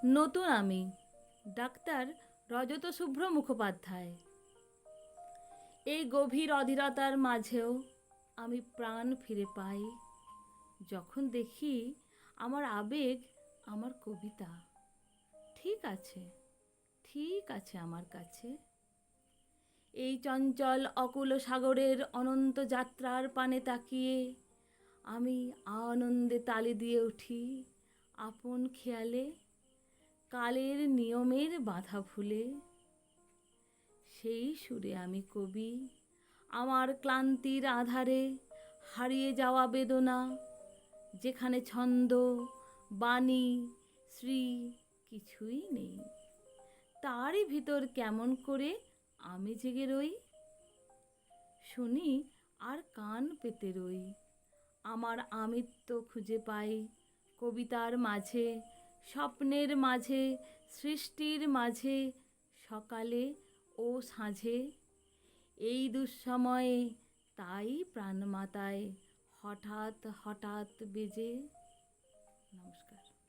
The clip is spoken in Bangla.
নতুন আমি ডাক্তার রজত শুভ্র মুখোপাধ্যায়। এই গভীর অধীরতার মাঝেও আমি প্রাণ ফিরে পাই যখন দেখি আমার আবেগ, আমার কবিতা ঠিক আছে, ঠিক আছে আমার কাছে। এই চঞ্চল অকুল সাগরের অনন্ত যাত্রার পানে তাকিয়ে আমি আনন্দে তালি দিয়ে উঠি আপন খেয়ালে, কালের নিয়মের বাধা ভুলে। সেই সুরে আমি কবি, আমার ক্লান্তির আধারে হারিয়ে যাওয়া বেদনা, যেখানে ছন্দ, বাণী, শ্রী কিছুই নেই, তারই ভিতর কেমন করে আমি জেগে রই। শুনি আর কান পেতে রই, আমার আমিত্ব খুঁজে পাই কবিতার মাঝে, স্বপ্নের মাঝে, সৃষ্টির মাঝে, সকালে ও সাঁঝে। এই দুঃসময়ে তাই প্রাণ মাতায় হঠাৎ হঠাৎ বেজে। নমস্কার।